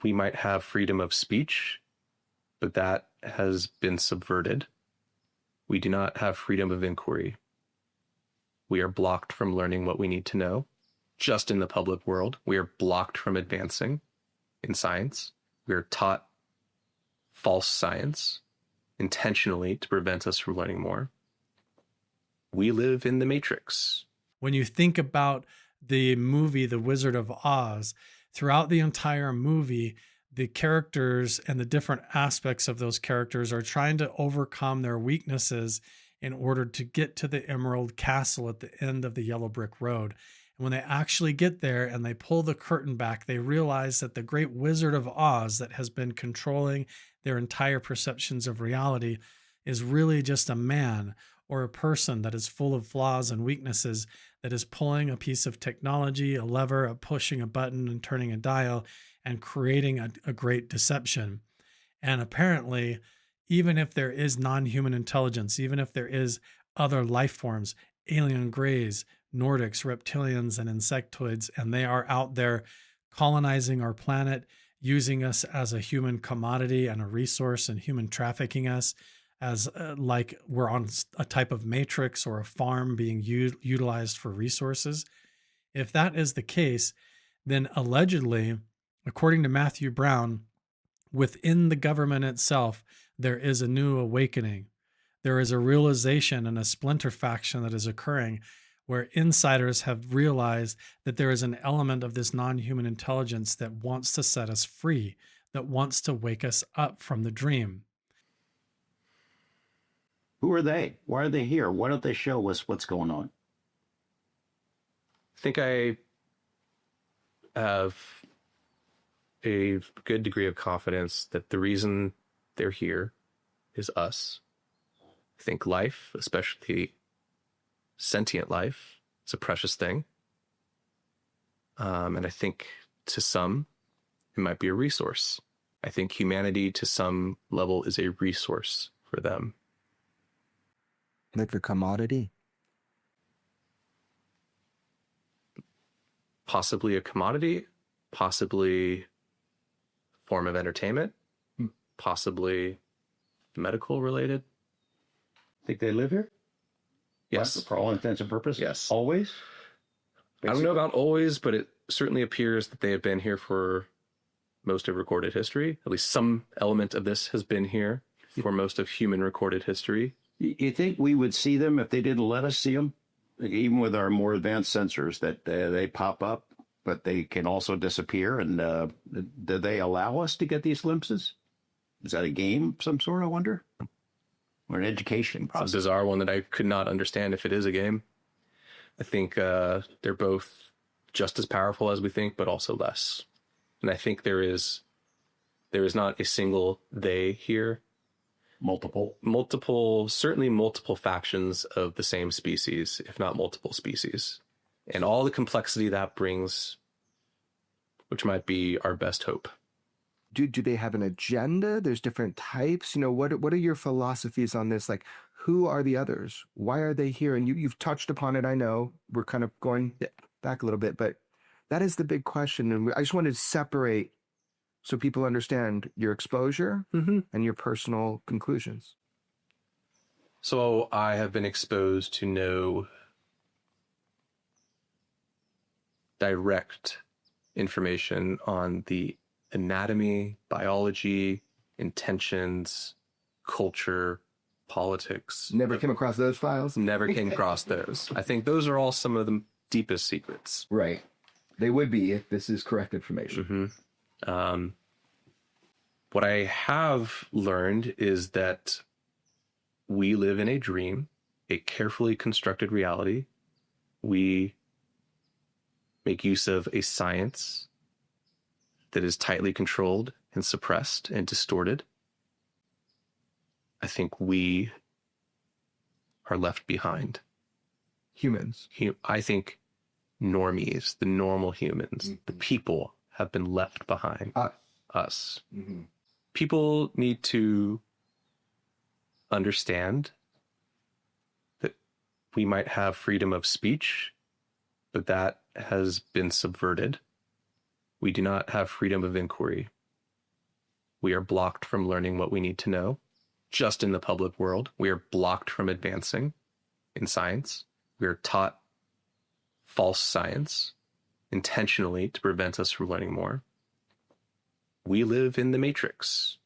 we might have freedom of speech, but that has been subverted. We do not have freedom of inquiry. We are blocked from learning what we need to know. Just in the public world, we are blocked from advancing in science. We are taught false science intentionally to prevent us from learning more. We live in the Matrix. When you think about the movie The Wizard of Oz, throughout the entire movie, the characters and the different aspects of those characters are trying to overcome their weaknesses in order to get to the Emerald Castle at the end of the Yellow Brick Road. And when they actually get there and they pull the curtain back, they realize that the great Wizard of Oz that has been controlling their entire perceptions of reality is really just a man or a person that is full of flaws and weaknesses, that is pulling a piece of technology, a lever, pushing a button and turning a dial and creating a great deception. And apparently, even if there is non-human intelligence, even if there is other life forms, alien greys, Nordics, reptilians, and insectoids, and they are out there colonizing our planet, using us as a human commodity and a resource, and human trafficking us as like we're on a type of matrix or a farm being utilized for resources. If that is the case, then allegedly, according to Matthew Brown, within the government itself, there is a new awakening. There is a realization and a splinter faction that is occurring where insiders have realized that there is an element of this non-human intelligence that wants to set us free, that wants to wake us up from the dream. Who are they? Why are they here? Why don't they show us what's going on? I think I have a good degree of confidence that the reason they're here is us. I think life, especially sentient life, is a precious thing. And I think to some, it might be a resource. I think humanity to some level is a resource for them. Like a commodity? Possibly a commodity, possibly a form of entertainment, possibly medical related. Think they live here? Yes. For all intents and purposes? Yes. Always? I don't know about always, but it certainly appears that they have been here for most of recorded history. At least some element of this has been here for most of human recorded history. You think we would see them if they didn't let us see them? Even with our more advanced sensors, that they pop up, but they can also disappear. And do they allow us to get these glimpses? Is that a game of some sort, I wonder? Or an education process? It's a bizarre one that I could not understand if it is a game. I think they're both just as powerful as we think, but also less. And I think there is not a single they here. Certainly multiple factions of the same species, if not multiple species. And all the complexity that brings, which might be our best hope. Do they have an agenda? There's different types. You know, what are your philosophies on this? Like, who are the others? Why are they here? And you've touched upon it. I know we're kind of going back a little bit, but that is the big question. And I just wanted to separate so people understand your exposure and your personal conclusions. So I have been exposed to no direct information on the anatomy, biology, intentions, culture, politics. Never came across those files? Never came across those. I think those are all some of the deepest secrets. Right. They would be if this is correct information. What I have learned is that we live in a dream, a carefully constructed reality. We make use of a science that is tightly controlled and suppressed and distorted. I think we are left behind. Humans. I think normies, the normal humans, the people have been left behind. Us. People need to understand that we might have freedom of speech, but that has been subverted. We do not have freedom of inquiry. We are blocked from learning what we need to know. Just in the public world, we are blocked from advancing in science. We are taught false science intentionally to prevent us from learning more. We live in the matrix.